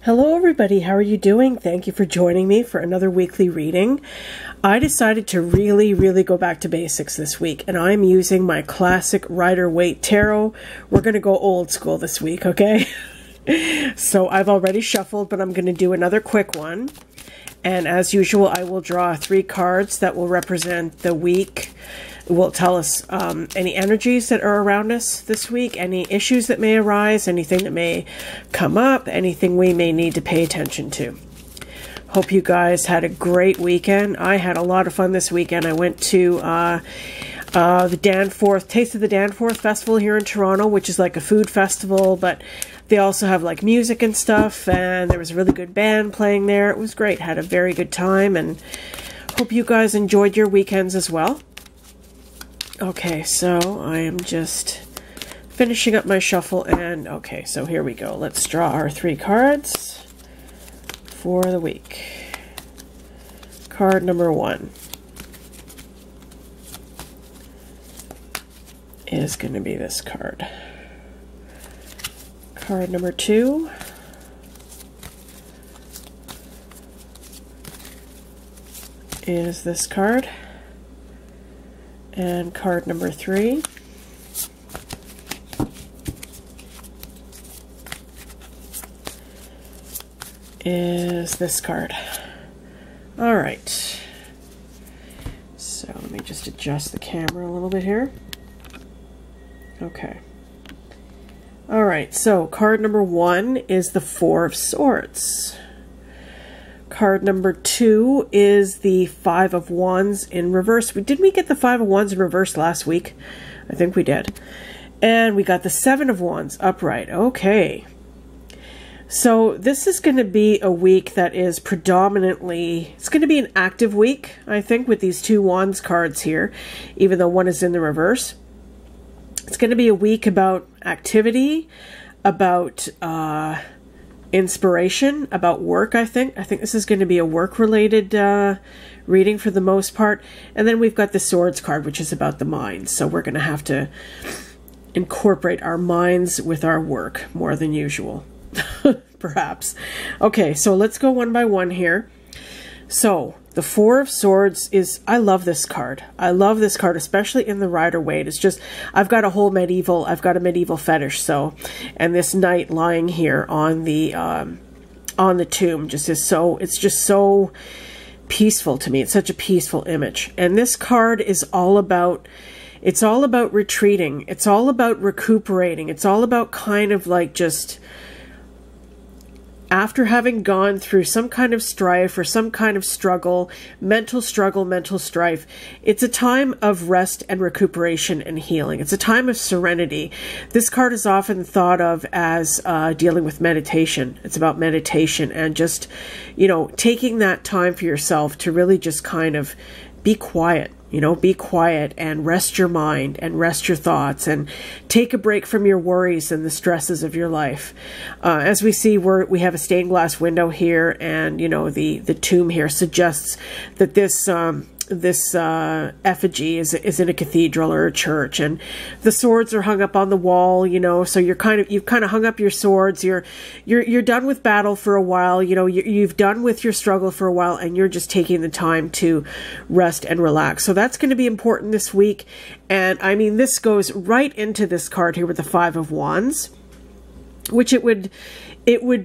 Hello everybody, how are you doing? Thank you for joining me for another weekly reading. I decided to really go back to basics this week, and I'm using my classic Rider-Waite tarot. We're going to go old school this week, okay? So I've already shuffled, but I'm going to do another quick one. And as usual, I will draw 3 cards that will represent the week. It will tell us any energies that are around us this week, any issues that may arise, anything that may come up, anything we may need to pay attention to. Hope you guys had a great weekend. I had a lot of fun this weekend. I went to the Danforth, Taste of the Danforth Festival here in Toronto, which is like a food festival, but they also have like music and stuff, and there was a really good band playing there. It was great. Had a very good time, and hope you guys enjoyed your weekends as well. Okay, so I am just finishing up my shuffle, and okay, so here we go. Let's draw our 3 cards for the week. Card number 1 is going to be this card. Card number 2 is this card. And card number 3 is this card. All right. So let me just adjust the camera a little bit here. Okay. All right, so card number 1 is the 4 of Swords. Card number 2 is the 5 of Wands in reverse. Didn't we get the 5 of Wands in reverse last week? I think we did. And we got the 7 of Wands upright. Okay. So this is going to be a week that is predominantly, it's going to be an active week, I think, with these 2 Wands cards here, even though one is in the reverse. It's going to be a week about activity, about inspiration, about work, I think. I think this is going to be a work-related reading for the most part. And then we've got the Swords card, which is about the mind. So we're going to have to incorporate our minds with our work more than usual, perhaps. Okay, so let's go one by one here. So the 4 of Swords is, I love this card. I love this card, especially in the Rider-Waite. It's just, I've got a medieval fetish. So, and this knight lying here on the tomb just is so, it's just so peaceful to me. It's such a peaceful image. And this card is all about, it's all about retreating. It's all about recuperating. It's all about kind of like just, after having gone through some kind of strife or some kind of struggle, mental strife, it's a time of rest and recuperation and healing. It's a time of serenity. This card is often thought of as dealing with meditation. It's about meditation and just, you know, taking that time for yourself to really just kind of be quiet. You know, be quiet and rest your mind and rest your thoughts and take a break from your worries and the stresses of your life. As we see, we have a stained glass window here, and, you know, the tomb here suggests that this effigy is in a cathedral or a church, and the swords are hung up on the wall, you know, so you've kind of hung up your swords. You're done with battle for a while, you know, you've done with your struggle for a while, and you're just taking the time to rest and relax. So that's going to be important this week. And I mean, this goes right into this card here with the 5 of Wands, which it would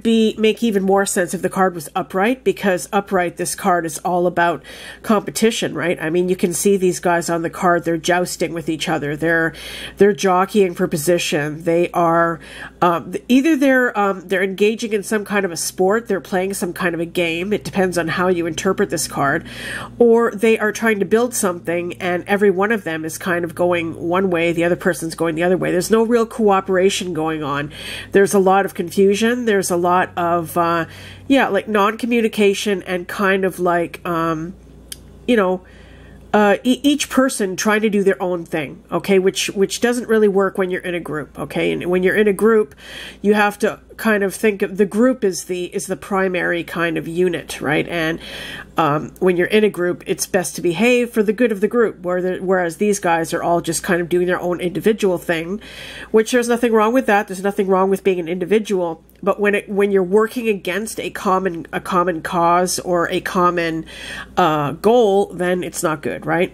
make even more sense if the card was upright, because upright, this card is all about competition, right? I mean, you can see these guys on the card, they're jousting with each other. They're jockeying for position. They are, either they're engaging in some kind of a sport, they're playing some kind of a game. It depends on how you interpret this card, or they are trying to build something, and every one of them is kind of going one way, the other person's going the other way. There's no real cooperation going on. There's a lot of confusion. There's a lot of, yeah, like non-communication and kind of like, you know, each person trying to do their own thing, okay, which doesn't really work when you're in a group, okay? And when you're in a group, you have to kind of think of the group is the primary kind of unit, right? And when you're in a group, it's best to behave for the good of the group, whereas these guys are all just kind of doing their own individual thing, which there's nothing wrong with that. There's nothing wrong with being an individual. But when you're working against a common cause or a common goal, then it's not good, right?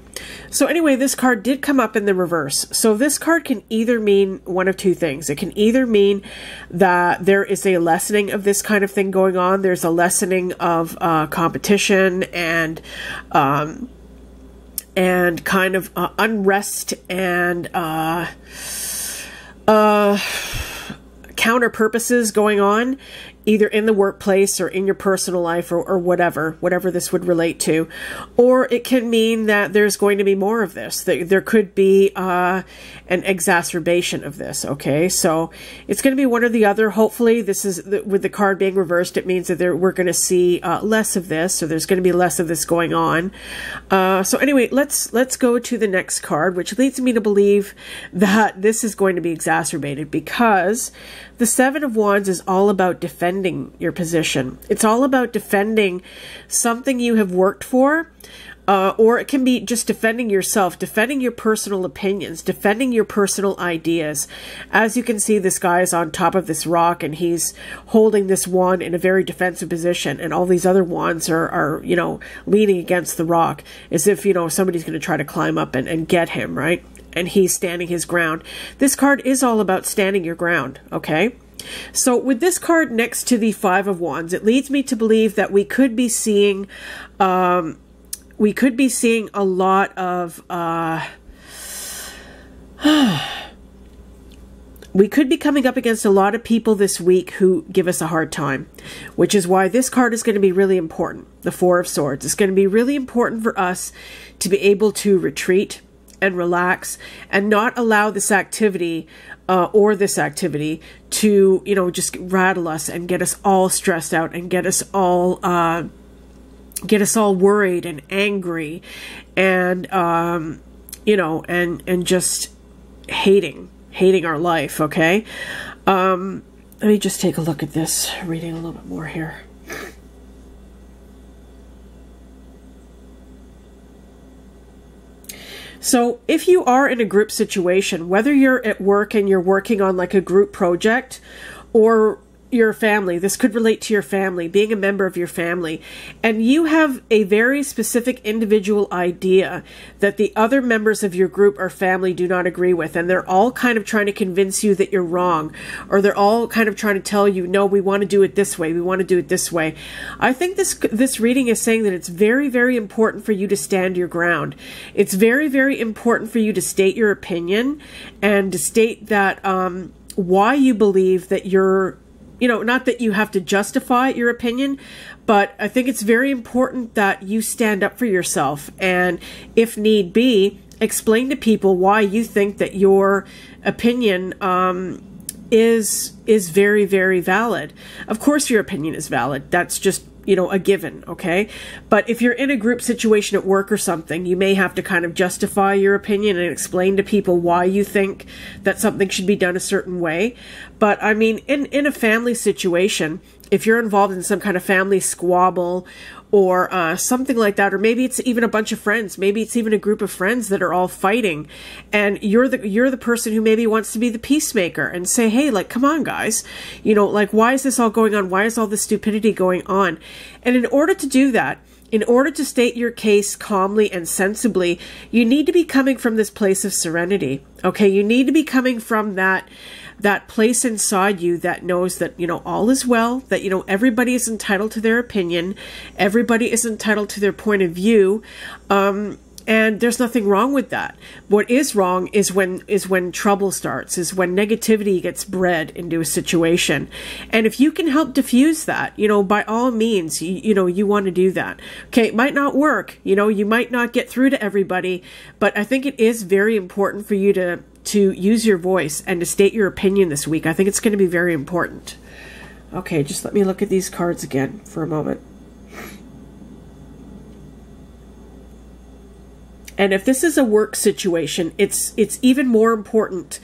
So anyway, this card did come up in the reverse. So this card can either mean one of two things. It can either mean that there is a lessening of this kind of thing going on. There's a lessening of competition and kind of unrest and counter purposes going on, either in the workplace or in your personal life or whatever this would relate to. Or it can mean that there's going to be more of this. There could be an exacerbation of this, okay? So it's going to be one or the other. Hopefully, this is with the card being reversed, it means that we're going to see less of this, or there's going to be less of this going on. So anyway, let's go to the next card, which leads me to believe that this is going to be exacerbated, because the Seven of Wands is all about defending your position. It's all about defending something you have worked for, or it can be just defending yourself, defending your personal opinions, defending your personal ideas. As you can see, this guy is on top of this rock and he's holding this wand in a very defensive position, and all these other wands are you know, leaning against the rock as if, you know, somebody's going to try to climb up and get him, right? And he's standing his ground. This card is all about standing your ground, okay? So with this card next to the Five of Wands, it leads me to believe that we could be seeing a lot of we could be coming up against a lot of people this week who give us a hard time, which is why this card is going to be really important. The Four of Swords is going to be really important for us to be able to retreat and relax and not allow this activity to, you know, just rattle us and get us all stressed out and get us all worried and angry and you know, and just hating our life, okay? Let me just take a look at this, reading a little bit more here. So if you are in a group situation, whether you're at work and you're working on like a group project, or your family, this could relate to your family, being a member of your family, and you have a very specific individual idea that the other members of your group or family do not agree with, and they're all kind of trying to convince you that you're wrong, or they're all kind of trying to tell you, no, we want to do it this way, we want to do it this way. I think this reading is saying that it's very, very important for you to stand your ground. It's very, very important for you to state your opinion and to state that why you believe that you're, you know, not that you have to justify your opinion, but I think it's very important that you stand up for yourself and, if need be, explain to people why you think that your opinion is very, very valid. Of course your opinion is valid. That's just, you know, a given, okay? But if you're in a group situation at work or something, you may have to kind of justify your opinion and explain to people why you think that something should be done a certain way. But I mean, in a family situation, if you're involved in some kind of family squabble or something like that, or maybe it's even a bunch of friends, maybe it's even a group of friends that are all fighting, and you're the person who maybe wants to be the peacemaker and say, hey, like, come on, guys, you know, like, why is this all going on? Why is all this stupidity going on? And in order to do that, in order to state your case calmly and sensibly, you need to be coming from this place of serenity, okay? You need to be coming from that place inside you that knows that, you know, all is well, that, you know, everybody is entitled to their opinion, everybody is entitled to their point of view, and there's nothing wrong with that. What is wrong is when trouble starts, is when negativity gets bred into a situation. And if you can help diffuse that, you know, by all means, you know, you want to do that. Okay, it might not work, you know, you might not get through to everybody, but I think it is very important for you to use your voice and to state your opinion this week. I think it's going to be very important. Okay, just let me look at these cards again for a moment. And if this is a work situation, it's even more important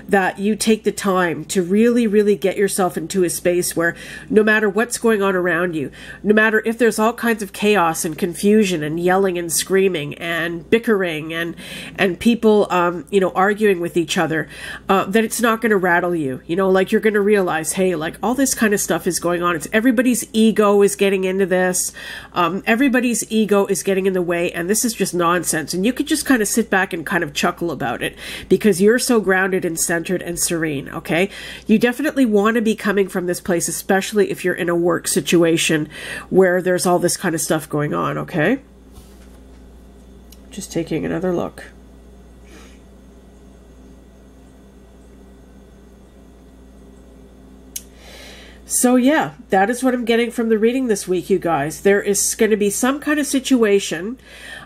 that you take the time to really, really get yourself into a space where no matter what's going on around you, no matter if there's all kinds of chaos and confusion and yelling and screaming and bickering and people, you know, arguing with each other, that it's not going to rattle you. You know, like you're going to realize, hey, like all this kind of stuff is going on. It's everybody's ego is getting into this. Everybody's ego is getting in the way, and this is just nonsense. And you could just kind of sit back and kind of chuckle about it because you're so grounded and centered and serene, okay? You definitely want to be coming from this place, especially if you're in a work situation where there's all this kind of stuff going on, okay? Just taking another look. So yeah, that is what I'm getting from the reading this week, you guys. There is going to be some kind of situation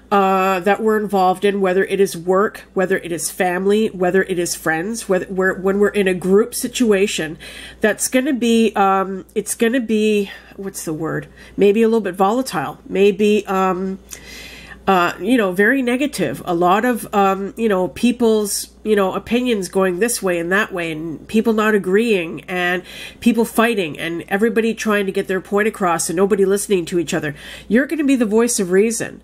that we're involved in, whether it is work, whether it is family, whether it is friends, when we're in a group situation, that's going to be, it's going to be, what's the word? Maybe a little bit volatile, maybe, you know, very negative. A lot of, you know, people's, you know, opinions going this way and that way, and people not agreeing, and people fighting, and everybody trying to get their point across, and nobody listening to each other. You're going to be the voice of reason.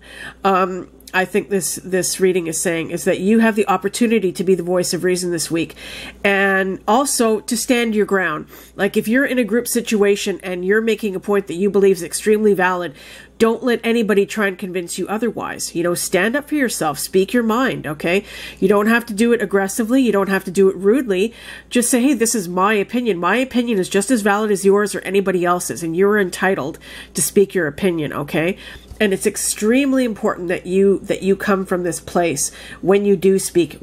I think this reading is saying is that you have the opportunity to be the voice of reason this week, and also to stand your ground. Like if you're in a group situation and you're making a point that you believe is extremely valid, don't let anybody try and convince you otherwise. You know, stand up for yourself, speak your mind, okay? You don't have to do it aggressively. You don't have to do it rudely. Just say, hey, this is my opinion. My opinion is just as valid as yours or anybody else's, and you're entitled to speak your opinion, okay? And it's extremely important that you come from this place when you do speak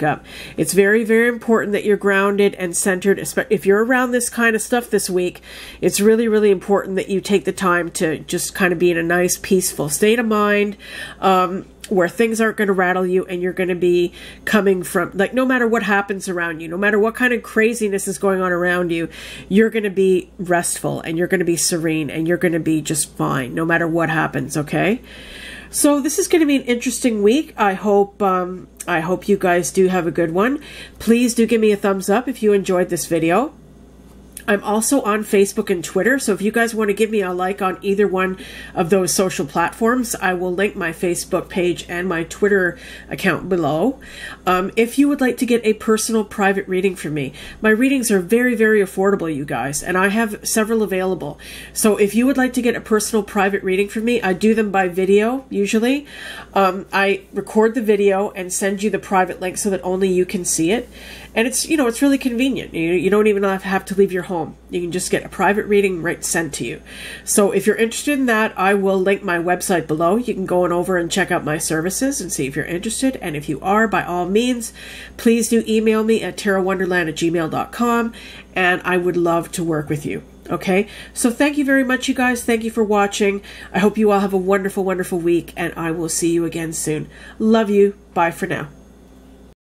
up. It's very, very important that you're grounded and centered. If you're around this kind of stuff this week, it's really, really important that you take the time to just kind of be in a nice, peaceful state of mind, where things aren't going to rattle you, and you're going to be coming from, like, no matter what happens around you, no matter what kind of craziness is going on around you, you're going to be restful, and you're going to be serene, and you're going to be just fine, no matter what happens, okay? So this is going to be an interesting week. I hope you guys do have a good one. Please do give me a thumbs up if you enjoyed this video. I'm also on Facebook and Twitter, so if you guys want to give me a like on either one of those social platforms, I will link my Facebook page and my Twitter account below. If you would like to get a personal private reading from me, my readings are very, very affordable, you guys, and I have several available. So if you would like to get a personal private reading from me, I do them by video, usually. I record the video and send you the private link so that only you can see it. And it's, you know, it's really convenient. You don't even have to leave your home. You can just get a private reading right sent to you. So if you're interested in that, I will link my website below. You can go on over and check out my services and see if you're interested. And if you are, by all means, please do email me at tarotwonderland@gmail.com, and I would love to work with you. Okay, so thank you very much, you guys. Thank you for watching. I hope you all have a wonderful, wonderful week, and I will see you again soon. Love you. Bye for now.